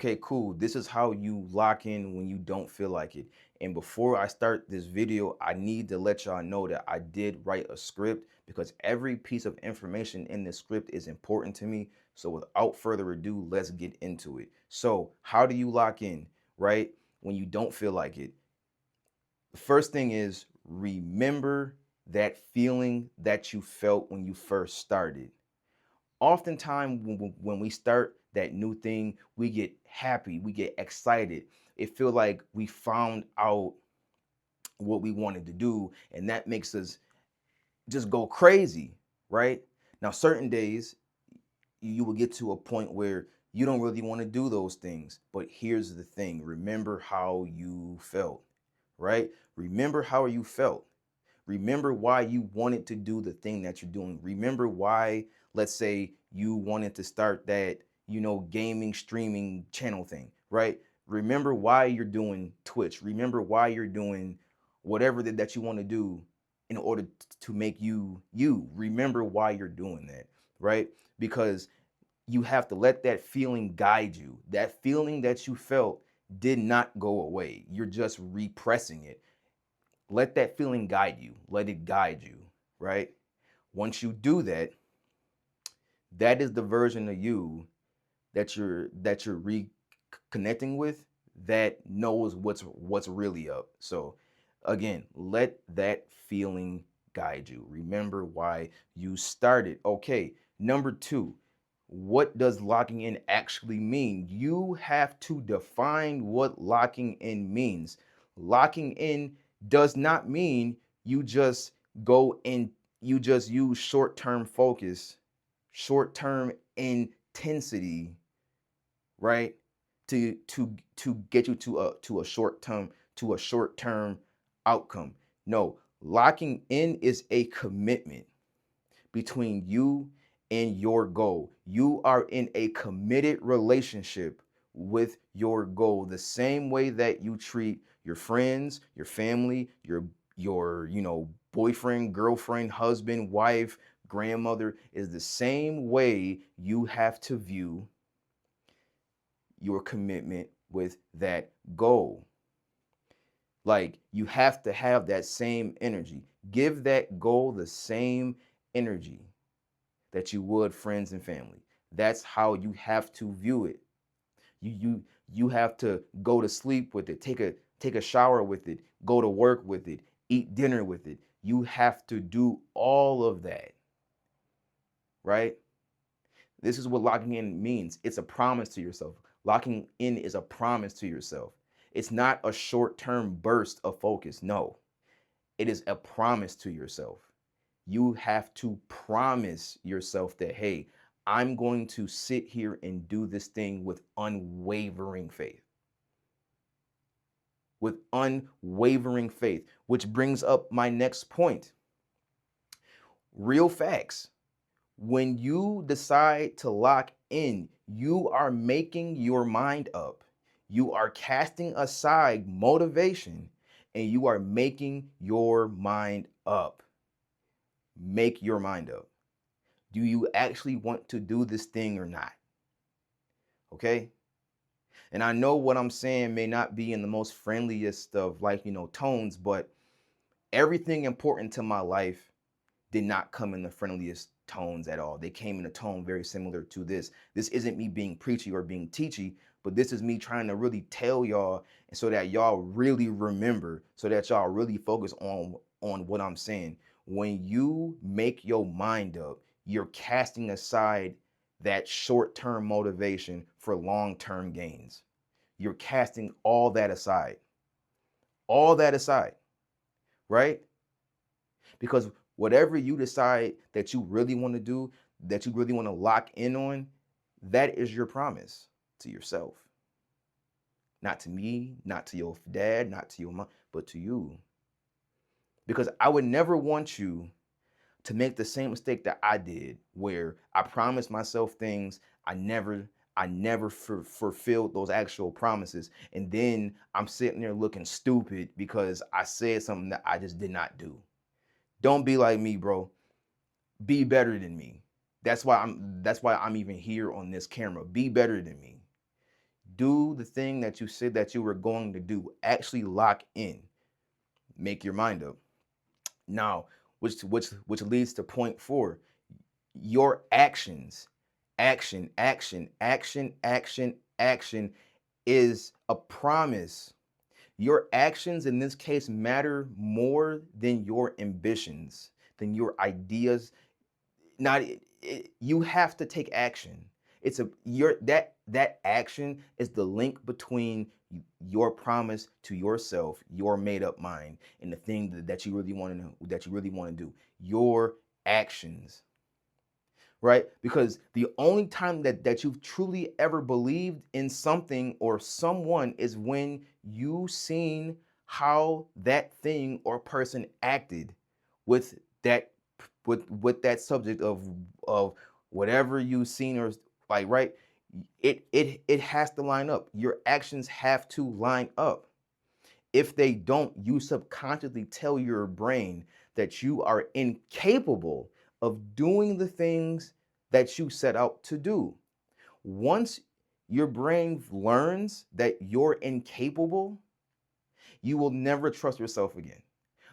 Okay, cool. This is how you lock in when you don't feel like it. And before I start this video, I need to let y'all know that I did write a script because every piece of information in this script is important to me. So without further ado, let's get into it. So how do you lock in, right? When you don't feel like it? The first thing is remember that feeling that you felt when you first started. Oftentimes when we start that new thing, we get happy, we get excited. It feels like we found out what we wanted to do, and that makes us just go crazy, right? Now, certain days you will get to a point where you don't really want to do those things. But here's the thing, remember how you felt, right? Remember how you felt. Remember why you wanted to do the thing that you're doing. Remember why, let's say, you wanted to start that, gaming streaming channel thing, right? Remember why you're doing Twitch. Remember why you're doing whatever that you want to do in order to make you you. Remember why you're doing that, right? Because you have to let that feeling guide you. That feeling that you felt did not go away. You're just repressing it. Let that feeling guide you. Let it guide you, right? Once you do that, that is the version of you that you're reconnecting with that knows what's really up. So again, let that feeling guide you. Remember why you started. Okay, number 2, what does locking in actually mean? You have to define what locking in means. Locking in does not mean you just go in, you just use short-term focus, short-term intensity, right? To get you to a short-term outcome. No, locking in is a commitment between you and your goal. You are in a committed relationship with your goal, the same way that you treat your friends, your family, your boyfriend, girlfriend, husband, wife, grandmother, is the same way you have to view your commitment with that goal. Like, you have to have that same energy. Give that goal the same energy that you would friends and family. That's how you have to view it. You have to go to sleep with it, take a shower with it, go to work with it, eat dinner with it. You have to do all of that, right? This is what locking in means. It's a promise to yourself. Locking in is a promise to yourself. It's not a short-term burst of focus. No, it is a promise to yourself. You have to promise yourself that, hey, I'm going to sit here and do this thing with unwavering faith. With unwavering faith, which brings up my next point. Real facts. When you decide to lock in, you are making your mind up. You are casting aside motivation and you are making your mind up. Make your mind up. Do you actually want to do this thing or not? Okay? And I know what I'm saying may not be in the most friendliest of tones, but everything important to my life did not come in the friendliest tones at all. They came in a tone very similar to this. This isn't me being preachy or being teachy, but this is me trying to really tell y'all so that y'all really remember, so that y'all really focus on what I'm saying. When you make your mind up, you're casting aside that short-term motivation for long-term gains. You're casting all that aside. All that aside, right? Because whatever you decide that you really want to do, that you really want to lock in on, that is your promise to yourself. Not to me, not to your dad, not to your mom, but to you. Because I would never want you to make the same mistake that I did, where I promised myself things, I never fulfilled those actual promises, and then I'm sitting there looking stupid because I said something that I just did not do. Don't be like me, bro. Be better than me. That's why I'm even here on this camera. Be better than me. Do the thing that you said that you were going to do. Actually lock in. Make your mind up. Now, which leads to point 4. Your actions. Action is a promise. Your actions in this case matter more than your ambitions, than your ideas. Not you have to take action. It's a your that action is the link between your promise to yourself, your made up mind, and the thing that you really want to know, that you really want to do. Your actions, right? Because the only time that you've truly ever believed in something or someone is when you seen how that thing or person acted with that with that subject of whatever you seen, or like, right? It has to line up. Your actions have to line up. If they don't, you subconsciously tell your brain that you are incapable of doing the things that you set out to do. Once your brain learns that you're incapable, you will never trust yourself again.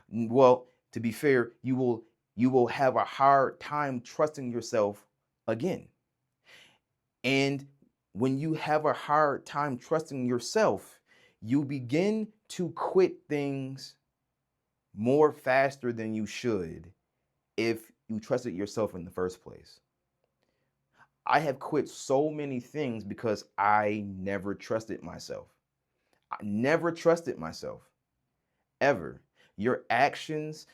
Well, to be fair, you will have a hard time trusting yourself again. And when you have a hard time trusting yourself, you begin to quit things more faster than you should if you trusted yourself in the first place. I have quit so many things because I never trusted myself. I never trusted myself, ever. Your actions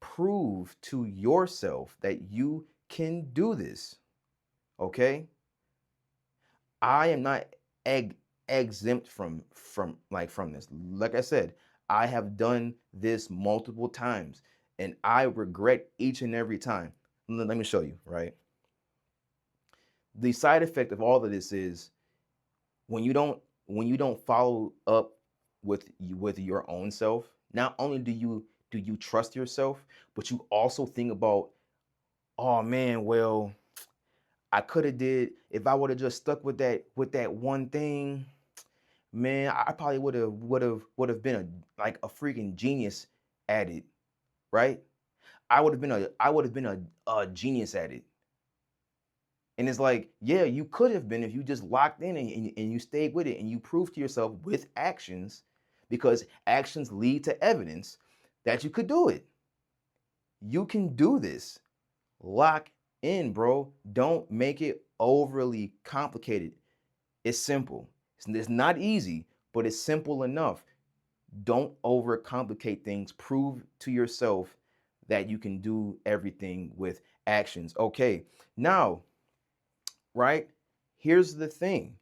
prove to yourself that you can do this, okay? I am not exempt from this. Like I said, I have done this multiple times and I regret each and every time. Let me show you, right? The side effect of all of this is when you don't follow up with your own self, not only do you trust yourself, but you also think about, oh man, well, I could have did, if I would have just stuck with that one thing, man, I probably would have been a freaking genius at it, right? I would have been a genius at it. And it's like, yeah, you could have been if you just locked in and you stayed with it and you proved to yourself with actions, because actions lead to evidence that you could do it. You can do this. Lock in, bro. Don't make it overly complicated. It's simple. It's not easy, but it's simple enough. Don't overcomplicate things. Prove to yourself that you can do everything with actions. Okay, now, right? Here's the thing.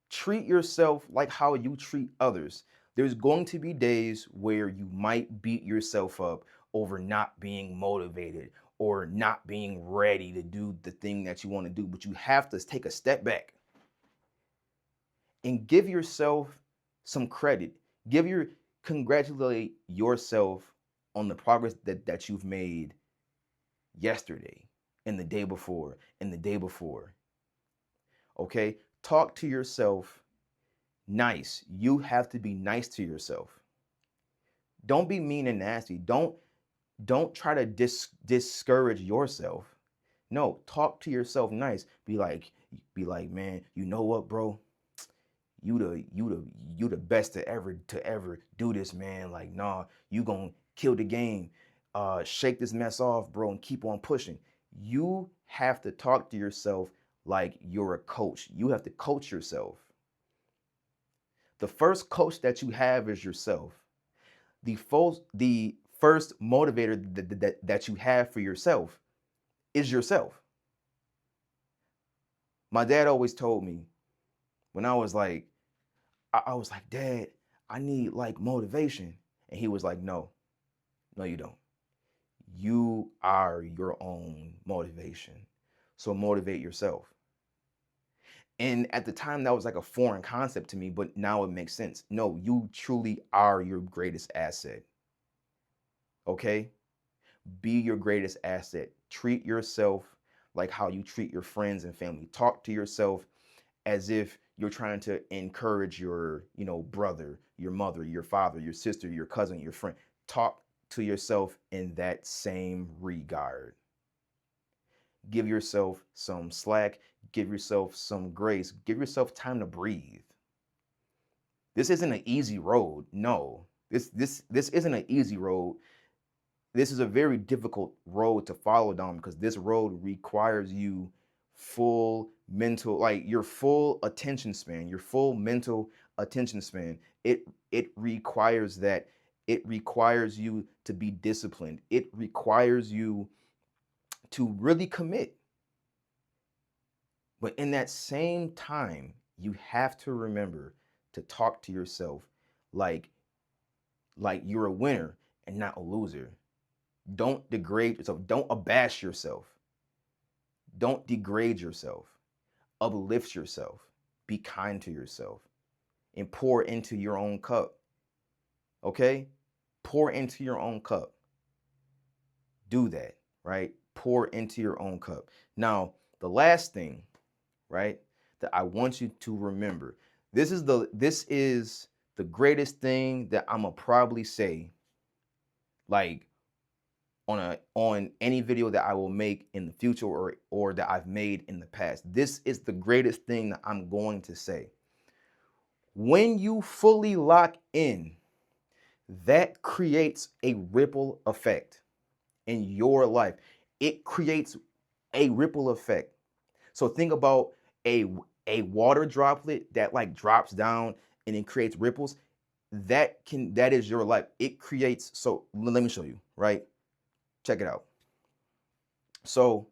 Treat yourself like how you treat others. There's going to be days where you might beat yourself up over not being motivated or not being ready to do the thing that you want to do, but you have to take a step back and give yourself some credit. Congratulate yourself on the progress that you've made yesterday and the day before and the day before. Okay? Talk to yourself nice. You have to be nice to yourself. Don't be mean and nasty. Don't try to discourage yourself. No, talk to yourself nice. Be like, man, you know what, bro? You the best to ever do this, man. Like, nah, you gonna kill the game. Shake this mess off, bro, and keep on pushing. You have to talk to yourself like you're a coach. You have to coach yourself. The first coach that you have is yourself. The first motivator that you have for yourself is yourself. My dad always told me when I was like, I was like, Dad, I need like motivation. And he was like, no, no, you don't. You are your own motivation. So motivate yourself. And at the time, that was like a foreign concept to me, but now it makes sense. No, you truly are your greatest asset. Okay? Be your greatest asset. Treat yourself like how you treat your friends and family. Talk to yourself as if you're trying to encourage your, brother, your mother, your father, your sister, your cousin, your friend. Talk to yourself in that same regard. Give yourself some slack, give yourself some grace, give yourself time to breathe. This isn't an easy road. No. This isn't an easy road. This is a very difficult road to follow down because this road requires you full mental, like your full attention span, your full mental attention span. It requires that. It requires you to be disciplined. It requires you to really commit. But in that same time, you have to remember to talk to yourself like you're a winner and not a loser. Don't degrade yourself. Don't abash yourself. Don't degrade yourself. Uplift yourself. Be kind to yourself and pour into your own cup. Okay? Pour into your own cup. Do that, right? Pour into your own cup. Now, the last thing, right, that I want you to remember. This is the greatest thing that I'm gonna probably say, like on any video that I will make in the future or that I've made in the past. This is the greatest thing that I'm going to say. When you fully lock in, that creates a ripple effect in your life. It creates a ripple effect. So think about a water droplet that like drops down and it creates ripples. That is your life. It creates, so let me show you, right? Check it out. So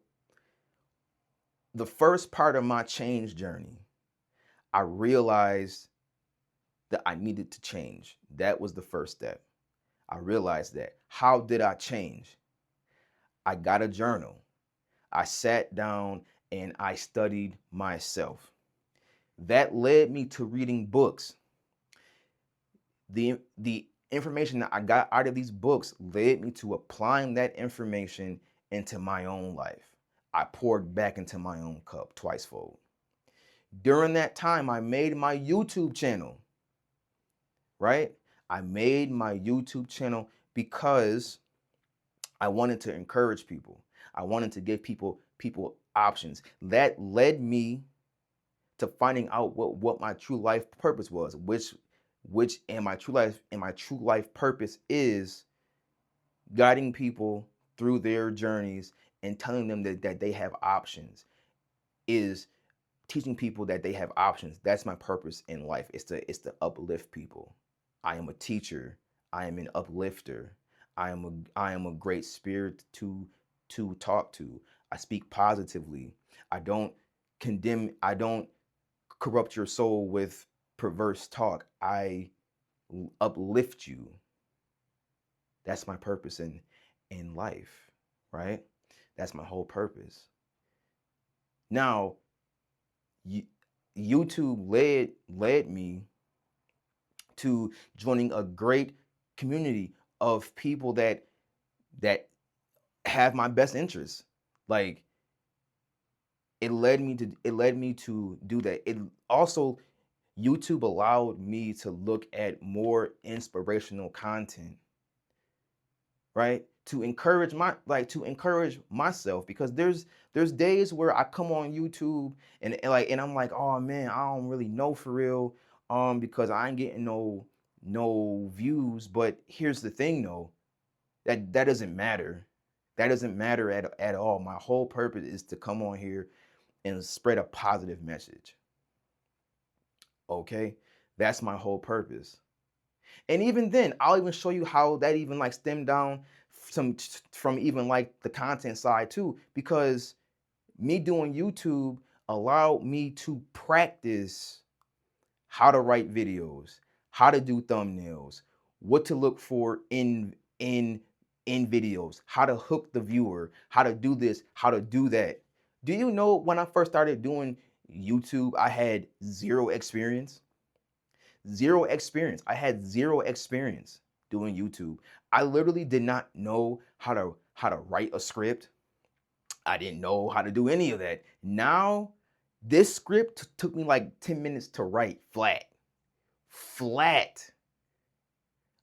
the first part of my change journey, I realized that I needed to change. That was the first step. I realized that. How did I change? I got a journal. I sat down and I studied myself. That led me to reading books. The information that I got out of these books led me to applying that information into my own life. I poured back into my own cup twice fold. During that time, I made my YouTube channel, right? I made my YouTube channel because I wanted to encourage people. I wanted to give people options. That led me to finding out what my true life purpose was, which and my true life purpose is guiding people through their journeys and telling them that they have options, is teaching people that they have options. That's my purpose in life. It's to uplift people. I am a teacher. I am an uplifter. I am a great spirit to talk to. I speak positively. I don't condemn. I don't corrupt your soul with perverse talk. I uplift you. That's my purpose in life, right? That's my whole purpose. Now, YouTube led me to joining a great community of people that have my best interests. Like it led me to do that. It also, YouTube allowed me to look at more inspirational content, right? To encourage myself, because there's days where I come on YouTube and I'm like, oh man, I don't really know for real, because I ain't getting no views. But here's the thing though, that doesn't matter. That doesn't matter at all. My whole purpose is to come on here and spread a positive message. Okay? That's my whole purpose. And even then, I'll even show you how that even like stemmed down from even like the content side too, because me doing YouTube allowed me to practice how to write videos, how to do thumbnails, what to look for in videos, how to hook the viewer, how to do this, how to do that. Do you know when I first started doing YouTube, I had zero experience? Zero experience. I had zero experience doing YouTube. I literally did not know how to write a script. I didn't know how to do any of that. Now This script took me like 10 minutes to write flat. Flat.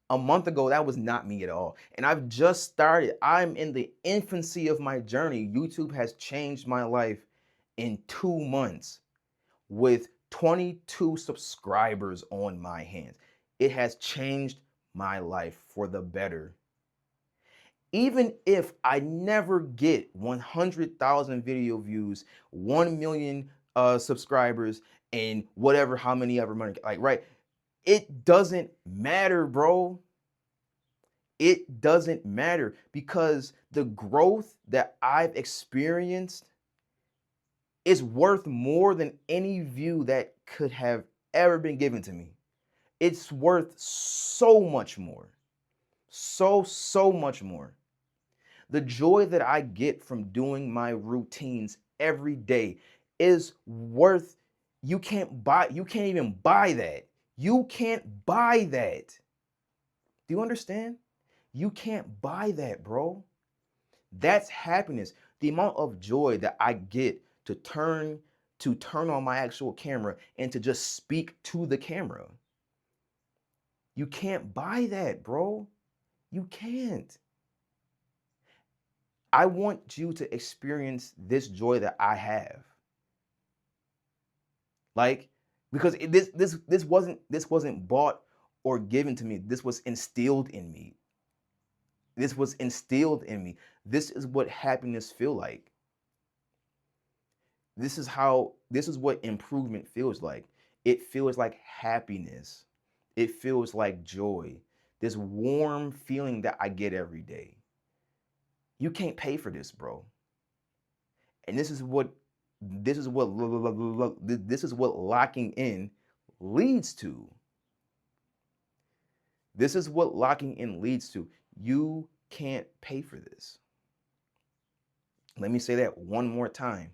A month ago, that was not me at all. And I've just started. I'm in the infancy of my journey. YouTube has changed my life in 2 months with 22 subscribers on my hands. It has changed my life for the better. Even if I never get 100,000 video views, 1 million subscribers, and whatever, how many ever money, like, right? It doesn't matter, bro. It doesn't matter because the growth that I've experienced is worth more than any view that could have ever been given to me. It's worth so much more. So much more. The joy that I get from doing my routines every day is worth, you can't even buy that. You can't buy that. Do you understand? You can't buy that, bro. That's happiness. The amount of joy that I get to turn on my actual camera and to just speak to the camera. You can't buy that, bro. You can't. I want you to experience this joy that I have. Like, because this wasn't bought or given to me. This was instilled in me. This was instilled in me. This is what happiness feel like. This is what improvement feels like. It feels like happiness. It feels like joy. This warm feeling that I get every day. You can't pay for this, bro. And this is what locking in leads to. This is what locking in leads to. You can't pay for this. Let me say that one more time.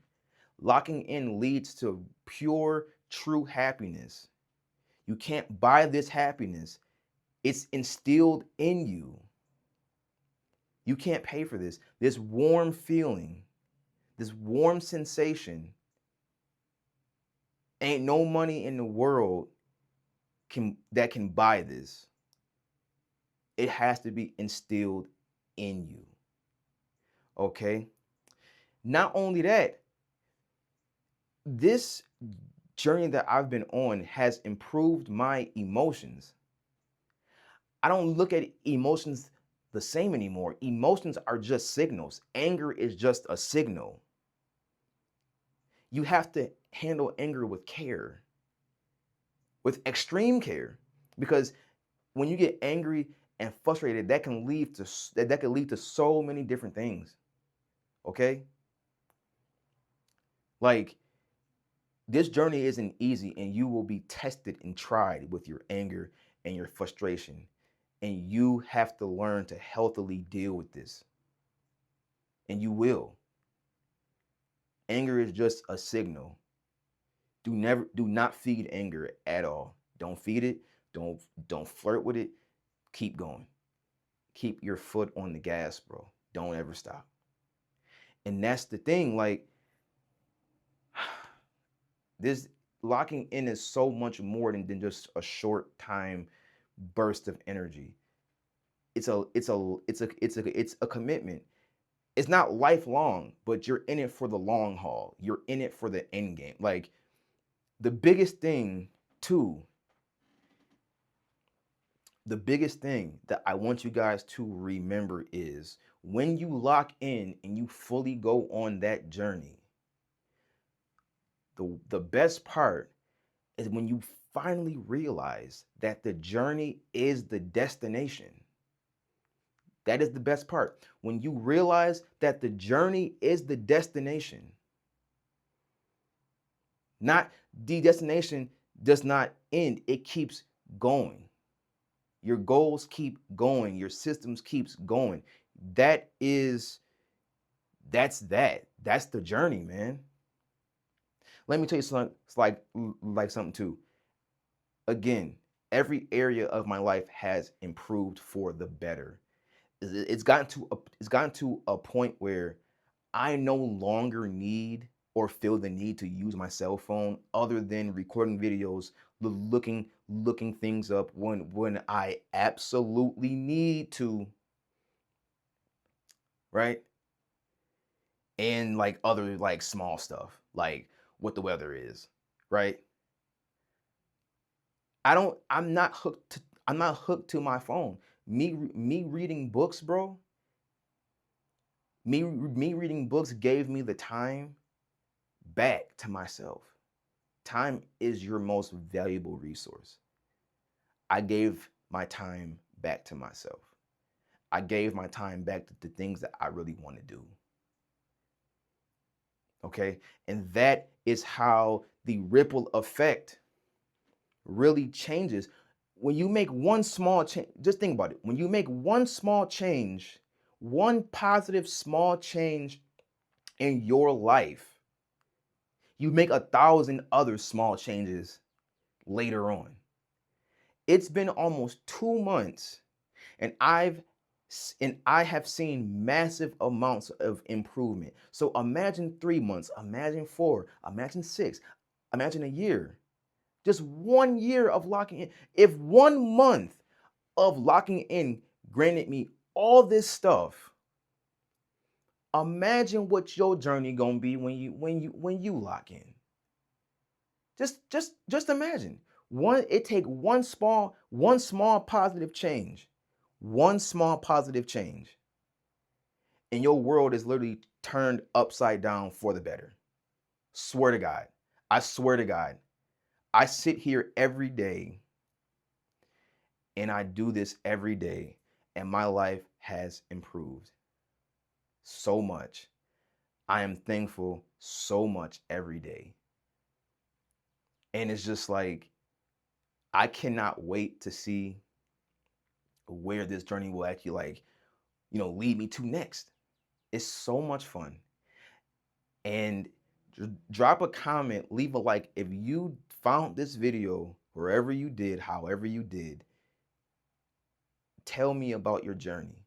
Locking in leads to pure, true happiness. You can't buy this happiness. It's instilled in you. You can't pay for this. This warm feeling, this warm sensation, ain't no money in the world that can buy this. It has to be instilled in you. Okay? Not only that, this journey that I've been on has improved my emotions. I don't look at emotions the same anymore. Emotions are just signals. Anger is just a signal. You have to handle anger with care, with extreme care, because when you get angry and frustrated, that can lead to so many different things. Okay? Like, this journey isn't easy, and you will be tested and tried with your anger and your frustration. And you have to learn to healthily deal with this. And you will. Anger is just a signal. Do not feed anger at all. Don't feed it. Don't flirt with it. Keep going. Keep your foot on the gas, bro. Don't ever stop. And that's the thing, like, this locking in is so much more than just a short time burst of energy. It's a commitment. It's not lifelong, but you're in it for the long haul. You're in it for the end game. Like, the biggest thing that I want you guys to remember is when you lock in and you fully go on that journey, the best part is when you finally realize that the journey is the destination. That is the best part. When you realize that the journey is the destination, not the destination does not end, it keeps going. Your goals keep going, your systems keeps going. That's the journey, man. Let me tell you something, it's like something too. Again, every area of my life has improved for the better. It's gotten to a point where I no longer need or feel the need to use my cell phone other than recording videos, looking things up when I absolutely need to, right? And like other like small stuff, like what the weather is, right? I'm not hooked to my phone. Me reading books, bro. Me reading books gave me the time back to myself. Time is your most valuable resource. I gave my time back to myself. I gave my time back to the things that I really want to do. Okay? And that is how the ripple effect really changes. When you make one small change, just think about it. When you make one small change, one positive small change in your life, you make 1,000 other small changes later on. It's been almost 2 months, and I have seen massive amounts of improvement. So imagine 3 months, imagine 4, imagine 6, imagine a year. Just 1 year of locking in. If 1 month of locking in granted me all this stuff, imagine what your journey gonna be when you lock in. Just imagine. It take one small positive change. One small positive change. And your world is literally turned upside down for the better. Swear to God. I swear to God. I sit here every day and I do this every day, and my life has improved so much. I am thankful so much every day. And it's just like, I cannot wait to see where this journey will actually lead me to next. It's so much fun. And drop a comment, leave a like if you found this video wherever you did, however you did. Tell me about your journey.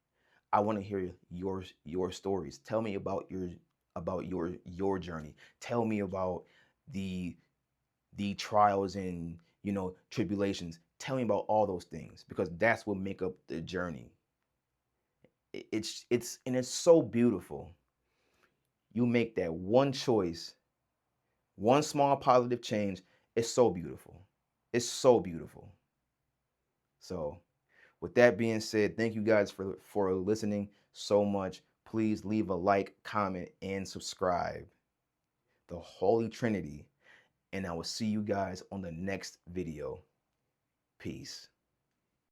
I want to hear your stories. Tell me about your journey. Tell me about the trials and tribulations. Tell me about all those things, because that's what make up the journey. It's so beautiful. You make that one choice, one small positive change. It's so beautiful. It's so beautiful. So with that being said, thank you guys for listening so much. Please leave a like, comment, and subscribe. The Holy Trinity. And I will see you guys on the next video. Peace.